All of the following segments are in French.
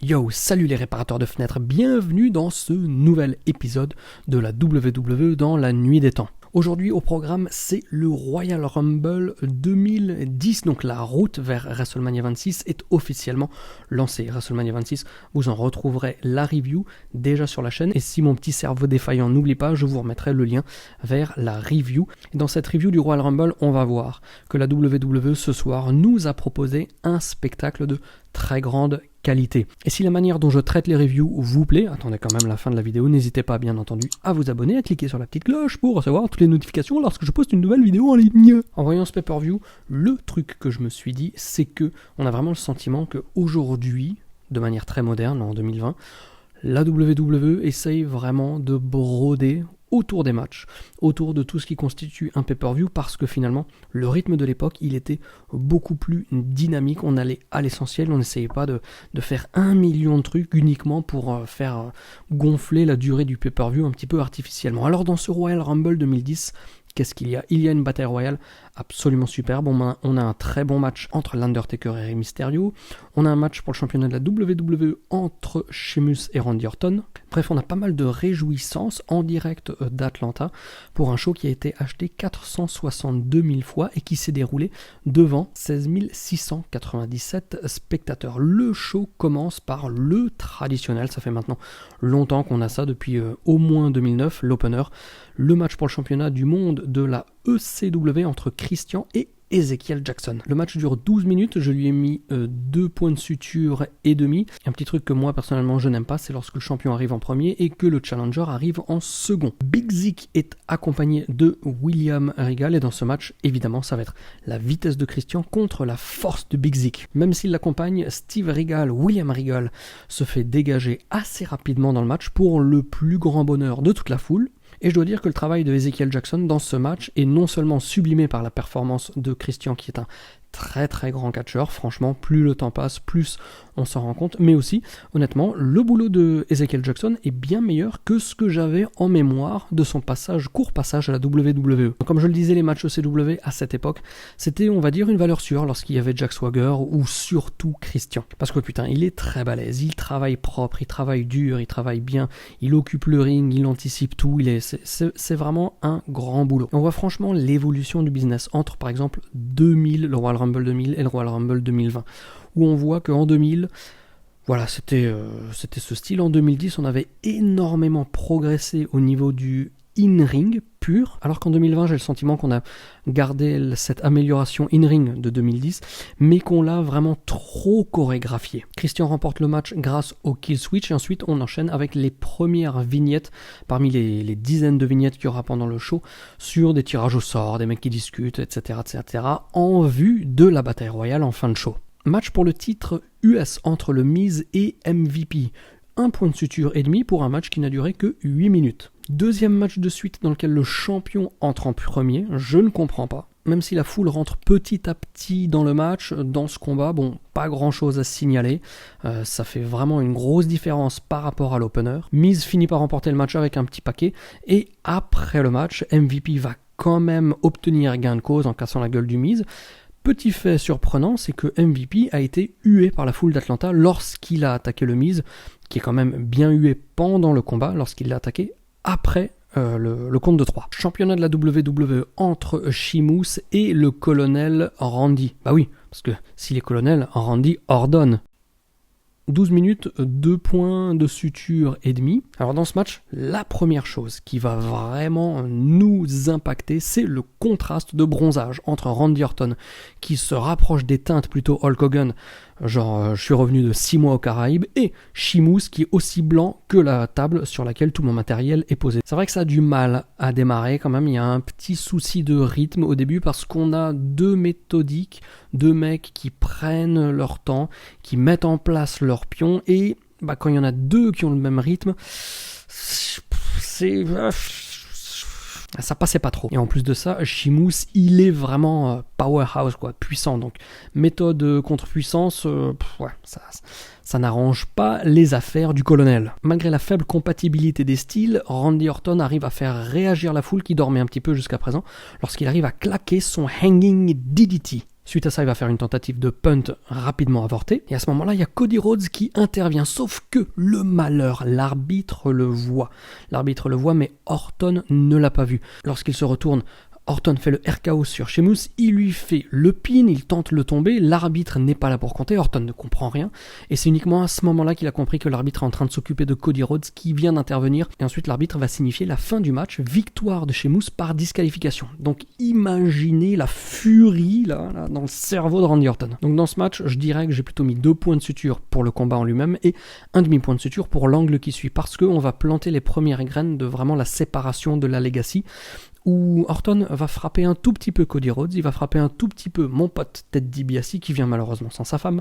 Yo, salut les réparateurs de fenêtres, bienvenue dans ce nouvel épisode de la WWE dans la nuit des temps. Aujourd'hui au programme, c'est le Royal Rumble 2010, donc la route vers WrestleMania 26 est officiellement lancée. WrestleMania 26, vous en retrouverez la review déjà sur la chaîne, et si mon petit cerveau défaillant n'oublie pas, je vous remettrai le lien vers la review. Et dans cette review du Royal Rumble, on va voir que la WWE ce soir nous a proposé un spectacle de très grande qualité. Et si la manière dont je traite les reviews vous plaît, attendez quand même la fin de la vidéo, n'hésitez pas bien entendu à vous abonner, à cliquer sur la petite cloche pour recevoir toutes les notifications lorsque je poste une nouvelle vidéo en ligne. En voyant ce pay-per-view, le truc que je me suis dit, c'est que on a vraiment le sentiment qu'aujourd'hui, de manière très moderne, en 2020, la WWE essaye vraiment de broder autour des matchs, autour de tout ce qui constitue un pay-per-view, parce que finalement, le rythme de l'époque, il était beaucoup plus dynamique, on allait à l'essentiel, on n'essayait pas de faire 1 million de trucs uniquement pour faire gonfler la durée du pay-per-view un petit peu artificiellement. Alors dans ce Royal Rumble 2010, qu'est-ce qu'il y a ? Il y a une bataille royale absolument superbe. On a un très bon match entre l'Undertaker et Rey Mysterio. On a un match pour le championnat de la WWE entre Sheamus et Randy Orton. Bref, on a pas mal de réjouissances en direct d'Atlanta pour un show qui a été acheté 462 000 fois et qui s'est déroulé devant 16 697 spectateurs. Le show commence par le traditionnel. Ça fait maintenant longtemps qu'on a ça, depuis au moins 2009, l'opener. Le match pour le championnat du monde de la ECW entre Christian et Ezekiel Jackson. Le match dure 12 minutes, je lui ai mis 2 points de suture et demi. Un petit truc que moi personnellement je n'aime pas, c'est lorsque le champion arrive en premier et que le challenger arrive en second. Big Zick est accompagné de William Regal et dans ce match, évidemment, ça va être la vitesse de Christian contre la force de Big Zick. Même s'il l'accompagne, Steve Regal, William Regal se fait dégager assez rapidement dans le match pour le plus grand bonheur de toute la foule. Et je dois dire que le travail de Ezekiel Jackson dans ce match est non seulement sublimé par la performance de Christian, qui est un très très grand catcheur, franchement, plus le temps passe, plus on s'en rend compte, mais aussi, honnêtement, le boulot de Ezekiel Jackson est bien meilleur que ce que j'avais en mémoire de son court passage à la WWE. Comme je le disais, les matchs ECW à cette époque, c'était, on va dire, une valeur sûre lorsqu'il y avait Jack Swagger ou surtout Christian. Parce que putain, il est très balèze, il travaille propre, il travaille dur, il travaille bien, il occupe le ring, il anticipe tout, c'est vraiment un grand boulot. On voit franchement l'évolution du business entre, par exemple, 2000, le Royal Rumble 2000 et le Royal Rumble 2020, où on voit qu'en 2000, voilà, c'était ce style. En 2010, on avait énormément progressé au niveau du in-ring pur, alors qu'en 2020, j'ai le sentiment qu'on a gardé cette amélioration in-ring de 2010, mais qu'on l'a vraiment trop chorégraphié. Christian remporte le match grâce au kill switch, et ensuite on enchaîne avec les premières vignettes, parmi les dizaines de vignettes qu'il y aura pendant le show, sur des tirages au sort, des mecs qui discutent, etc., en vue de la bataille royale en fin de show. Match pour le titre US entre le Miz et MVP. 1 point de suture et demi pour un match qui n'a duré que 8 minutes. Deuxième match de suite dans lequel le champion entre en premier, je ne comprends pas. Même si la foule rentre petit à petit dans le match, dans ce combat, bon, pas grand chose à signaler. Ça fait vraiment une grosse différence par rapport à l'opener. Miz finit par remporter le match avec un petit paquet, et après le match, MVP va quand même obtenir gain de cause en cassant la gueule du Miz. Petit fait surprenant, c'est que MVP a été hué par la foule d'Atlanta lorsqu'il a attaqué le Miz, qui est quand même bien hué pendant le combat, lorsqu'il l'a attaqué après le compte de 3. Championnat de la WWE entre Sheamus et le colonel Randy. Bah oui, parce que s'il est colonel, Randy ordonne. 12 minutes, 2 points de suture et demi. Alors dans ce match, la première chose qui va vraiment nous impacter, c'est le contraste de bronzage entre Randy Orton, qui se rapproche des teintes plutôt Hulk Hogan, genre je suis revenu de 6 mois aux Caraïbes, et Sheamus qui est aussi blanc que la table sur laquelle tout mon matériel est posé. C'est vrai que ça a du mal à démarrer quand même, il y a un petit souci de rythme au début parce qu'on a deux méthodiques, deux mecs qui prennent leur temps, qui mettent en place leurs pions, et quand il y en a deux qui ont le même rythme, ça passait pas trop. Et en plus de ça, Sheamus, il est vraiment powerhouse, quoi, puissant. Donc, méthode contre puissance, ça n'arrange pas les affaires du colonel. Malgré la faible compatibilité des styles, Randy Orton arrive à faire réagir la foule qui dormait un petit peu jusqu'à présent, lorsqu'il arrive à claquer son Hanging DDT. Suite à ça, il va faire une tentative de punt rapidement avortée. Et à ce moment-là, il y a Cody Rhodes qui intervient. Sauf que le malheur, l'arbitre le voit. L'arbitre le voit, mais Orton ne l'a pas vu. Lorsqu'il se retourne, Orton fait le RKO sur Sheamus, il lui fait le pin, il tente le tomber, l'arbitre n'est pas là pour compter, Orton ne comprend rien, et c'est uniquement à ce moment-là qu'il a compris que l'arbitre est en train de s'occuper de Cody Rhodes qui vient d'intervenir, et ensuite l'arbitre va signifier la fin du match, victoire de Sheamus par disqualification. Donc imaginez la furie là dans le cerveau de Randy Orton. Donc dans ce match, je dirais que j'ai plutôt mis 2 points de suture pour le combat en lui-même, et un demi-point de suture pour l'angle qui suit, parce qu'on va planter les premières graines de vraiment la séparation de la Legacy, où Orton va frapper un tout petit peu Cody Rhodes, il va frapper un tout petit peu mon pote Ted DiBiase, qui vient malheureusement sans sa femme,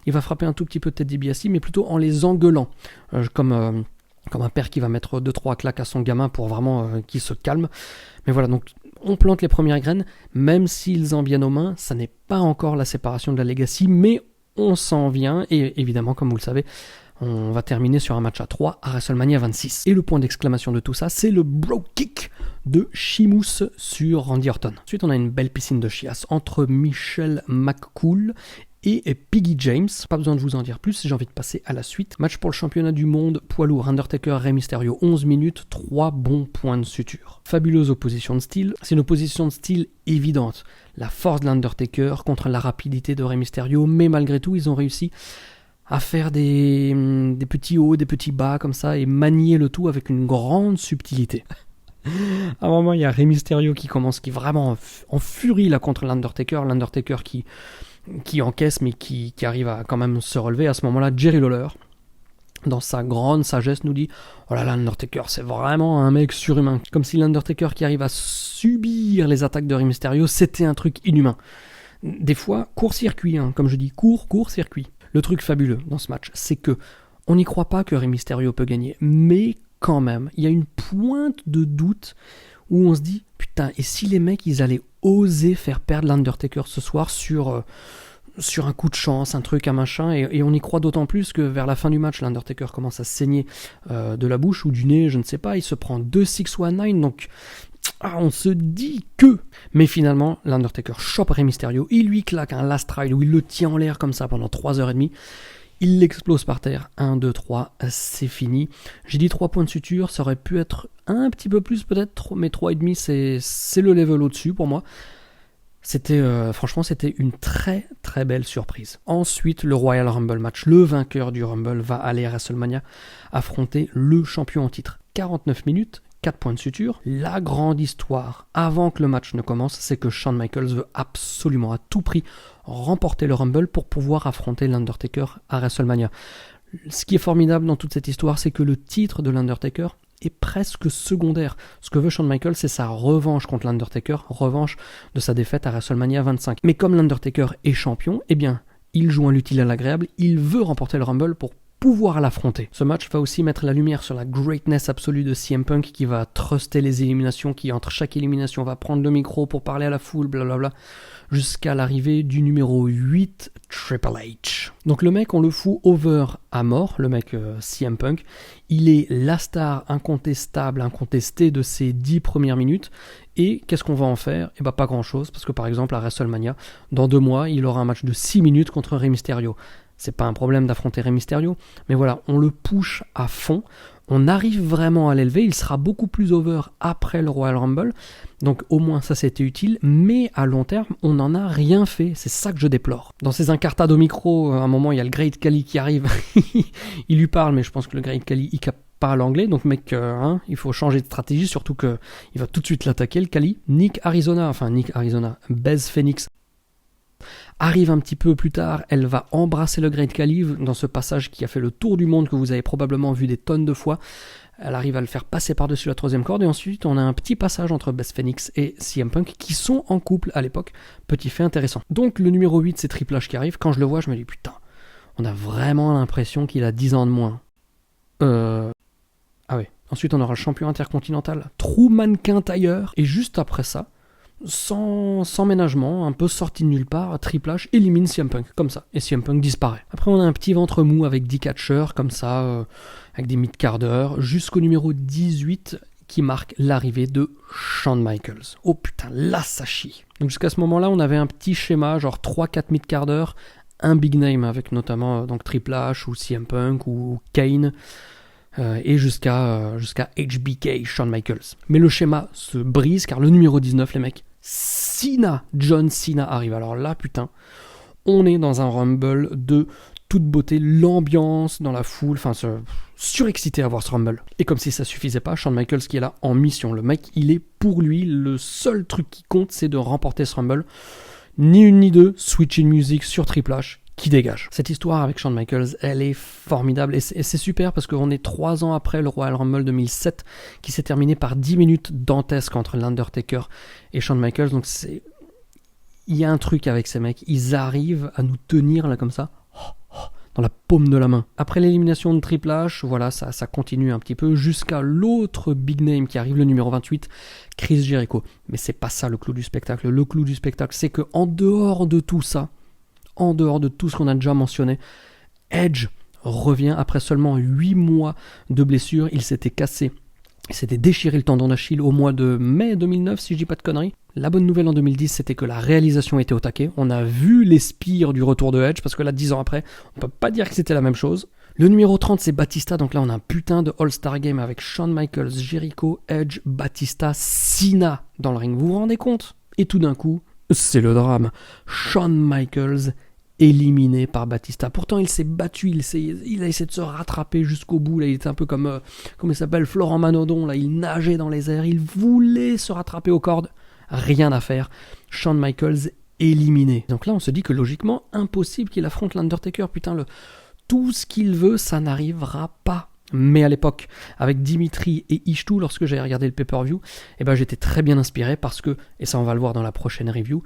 il va frapper un tout petit peu Ted DiBiase, mais plutôt en les engueulant, comme un père qui va mettre 2-3 claques à son gamin pour vraiment qu'il se calme. Mais voilà, donc on plante les premières graines, même s'ils en viennent aux mains, ça n'est pas encore la séparation de la Legacy, mais on s'en vient, et évidemment, comme vous le savez, on va terminer sur un match à 3 à WrestleMania 26. Et le point d'exclamation de tout ça, c'est le bro kick de Sheamus sur Randy Orton. Ensuite, on a une belle piscine de chiasse entre Michelle McCool et Piggy James. Pas besoin de vous en dire plus, j'ai envie de passer à la suite. Match pour le championnat du monde, poids lourd, Undertaker, Rey Mysterio, 11 minutes, 3 bons points de suture. Fabuleuse opposition de style, c'est une opposition de style évidente. La force de l'Undertaker contre la rapidité de Rey Mysterio, mais malgré tout, ils ont réussi à faire des petits hauts, des petits bas comme ça, et manier le tout avec une grande subtilité. À un moment, il y a Rey Mysterio qui vraiment en furie là contre l'Undertaker qui encaisse, mais qui arrive à quand même se relever. À ce moment-là, Jerry Lawler, dans sa grande sagesse, nous dit « Oh là là, l'Undertaker, c'est vraiment un mec surhumain. » Comme si l'Undertaker qui arrive à subir les attaques de Rey Mysterio, c'était un truc inhumain. Des fois, court-circuit, comme je dis, court-circuit. Le truc fabuleux dans ce match, c'est que on n'y croit pas que Rey Mysterio peut gagner, mais quand même, il y a une pointe de doute où on se dit putain, et si les mecs ils allaient oser faire perdre l'Undertaker ce soir sur un coup de chance, un truc, un machin, et on y croit d'autant plus que vers la fin du match, l'Undertaker commence à saigner de la bouche ou du nez, je ne sais pas, il se prend 2-6-1-9, donc on se dit que... Mais finalement, l'Undertaker chope Rey Mysterio, il lui claque un last ride où il le tient en l'air comme ça pendant 3h30, il l'explose par terre, 1, 2, 3, c'est fini. J'ai dit 3 points de suture, ça aurait pu être un petit peu plus peut-être, mais 3,5 c'est le level au-dessus pour moi. Franchement, c'était une très très belle surprise. Ensuite, le Royal Rumble match, le vainqueur du Rumble va aller à WrestleMania affronter le champion en titre. 49 minutes, 4 points de suture. La grande histoire, avant que le match ne commence, c'est que Shawn Michaels veut absolument à tout prix remporter le Rumble pour pouvoir affronter l'Undertaker à WrestleMania. Ce qui est formidable dans toute cette histoire, c'est que le titre de l'Undertaker est presque secondaire. Ce que veut Shawn Michaels, c'est sa revanche contre l'Undertaker, revanche de sa défaite à WrestleMania 25. Mais comme l'Undertaker est champion, eh bien, il joue l'utile à l'agréable, il veut remporter le Rumble pour pouvoir l'affronter. Ce match va aussi mettre la lumière sur la greatness absolue de CM Punk qui va truster les éliminations, qui entre chaque élimination va prendre le micro pour parler à la foule, blablabla, jusqu'à l'arrivée du numéro 8, Triple H. Donc le mec, on le fout over à mort, le mec CM Punk, il est la star incontestable, incontestée de ces 10 premières minutes, et qu'est-ce qu'on va en faire ? Eh ben pas grand chose, parce que par exemple à WrestleMania, dans 2 mois, il aura un match de 6 minutes contre Rey Mysterio. C'est pas un problème d'affronter Rey Mysterio, mais voilà, on le push à fond, on arrive vraiment à l'élever, il sera beaucoup plus over après le Royal Rumble, donc au moins ça c'était utile, mais à long terme, on n'en a rien fait, c'est ça que je déplore. Dans ces incartades au micro, à un moment, il y a le Great Khali qui arrive, il lui parle, mais je pense que le Great Khali, il capte pas l'anglais, donc mec, il faut changer de stratégie, surtout que il va tout de suite l'attaquer, le Khali. Beth Phoenix arrive un petit peu plus tard, elle va embrasser le Great Khali dans ce passage qui a fait le tour du monde que vous avez probablement vu des tonnes de fois. Elle arrive à le faire passer par-dessus la 3e corde et ensuite on a un petit passage entre Beth Phoenix et CM Punk qui sont en couple à l'époque. Petit fait intéressant. Donc le numéro 8 c'est Triple H qui arrive. Quand je le vois je me dis putain, on a vraiment l'impression qu'il a 10 ans de moins. Ah ouais. Ensuite on aura le champion intercontinental Drew McIntyre et juste après ça, sans ménagement, un peu sorti de nulle part, Triple H élimine CM Punk, comme ça, et CM Punk disparaît. Après on a un petit ventre mou avec 10 catcheurs, comme ça, avec des mid-carders, jusqu'au numéro 18, qui marque l'arrivée de Shawn Michaels. Oh putain, là ça chie. Donc jusqu'à ce moment-là, on avait un petit schéma, genre 3-4 mid-quart d'heure, un big name avec notamment donc Triple H ou CM Punk ou Kane, et jusqu'à HBK, Shawn Michaels. Mais le schéma se brise car le numéro 19, les mecs, John Cena arrive. Alors là, putain, on est dans un Rumble de toute beauté, l'ambiance dans la foule, enfin surexcité à voir ce Rumble. Et comme si ça suffisait pas, Shawn Michaels qui est là en mission. Le mec, il est pour lui, le seul truc qui compte, c'est de remporter ce Rumble. Ni une ni deux, switching music sur Triple H, qui dégage. Cette histoire avec Shawn Michaels, elle est formidable et c'est super parce qu'on est 3 ans après le Royal Rumble 2007 qui s'est terminé par 10 minutes dantesques entre l'Undertaker et Shawn Michaels. Donc il y a un truc avec ces mecs, ils arrivent à nous tenir là comme ça, dans la paume de la main. Après l'élimination de Triple H, voilà, ça continue un petit peu jusqu'à l'autre big name qui arrive, le numéro 28, Chris Jericho. Mais c'est pas ça le clou du spectacle. Le clou du spectacle, c'est que en dehors de tout ça, en dehors de tout ce qu'on a déjà mentionné, Edge revient après seulement 8 mois de blessure. Il s'était cassé, il s'était déchiré le tendon d'Achille au mois de mai 2009, si je dis pas de conneries. La bonne nouvelle en 2010, c'était que la réalisation était au taquet. On a vu les spires du retour de Edge, parce que là, 10 ans après, on peut pas dire que c'était la même chose. Le numéro 30, c'est Batista, donc là, on a un putain de All-Star Game avec Shawn Michaels, Jericho, Edge, Batista, Cena dans le ring. Vous vous rendez compte ? Et tout d'un coup, c'est le drame. Shawn Michaels éliminé par Batista. Pourtant, il s'est battu, il a essayé de se rattraper jusqu'au bout. Là, il était un peu comme, comment il s'appelle, Florent Manodon. Là, il nageait dans les airs, il voulait se rattraper aux cordes. Rien à faire. Shawn Michaels éliminé. Donc là, on se dit que logiquement, impossible qu'il affronte l'Undertaker. Putain, tout ce qu'il veut, ça n'arrivera pas. Mais à l'époque, avec Dimitri et Ishtu, lorsque j'avais regardé le pay-per-view, j'étais très bien inspiré parce que, et ça on va le voir dans la prochaine review,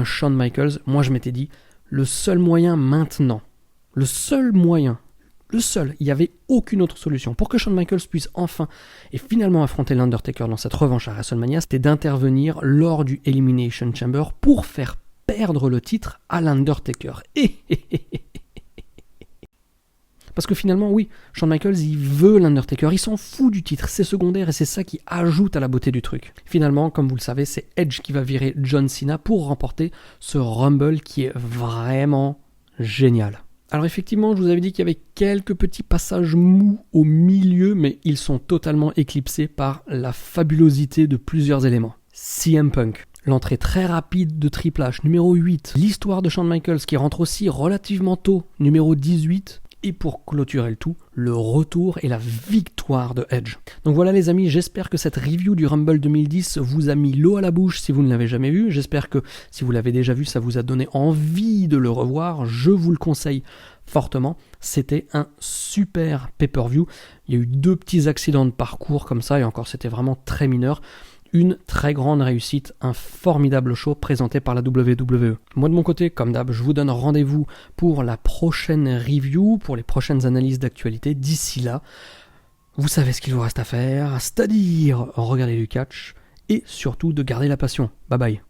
Shawn Michaels, moi je m'étais dit, le seul moyen maintenant, il n'y avait aucune autre solution pour que Shawn Michaels puisse enfin et finalement affronter l'Undertaker dans cette revanche à WrestleMania, c'était d'intervenir lors du Elimination Chamber pour faire perdre le titre à l'Undertaker. Parce que finalement, oui, Shawn Michaels, il veut l'Undertaker, il s'en fout du titre, c'est secondaire et c'est ça qui ajoute à la beauté du truc. Finalement, comme vous le savez, c'est Edge qui va virer John Cena pour remporter ce Rumble qui est vraiment génial. Alors effectivement, je vous avais dit qu'il y avait quelques petits passages mous au milieu, mais ils sont totalement éclipsés par la fabulosité de plusieurs éléments. CM Punk, l'entrée très rapide de Triple H, numéro 8, l'histoire de Shawn Michaels qui rentre aussi relativement tôt, numéro 18, et pour clôturer le tout, le retour et la victoire de Edge. Donc voilà les amis, j'espère que cette review du Rumble 2010 vous a mis l'eau à la bouche si vous ne l'avez jamais vu. J'espère que si vous l'avez déjà vu, ça vous a donné envie de le revoir. Je vous le conseille fortement. C'était un super pay-per-view. Il y a eu 2 petits accidents de parcours comme ça, et encore c'était vraiment très mineur. Une très grande réussite, un formidable show présenté par la WWE. Moi de mon côté, comme d'hab, je vous donne rendez-vous pour la prochaine review, pour les prochaines analyses d'actualité. D'ici là, vous savez ce qu'il vous reste à faire, c'est-à-dire regarder du catch et surtout de garder la passion. Bye bye.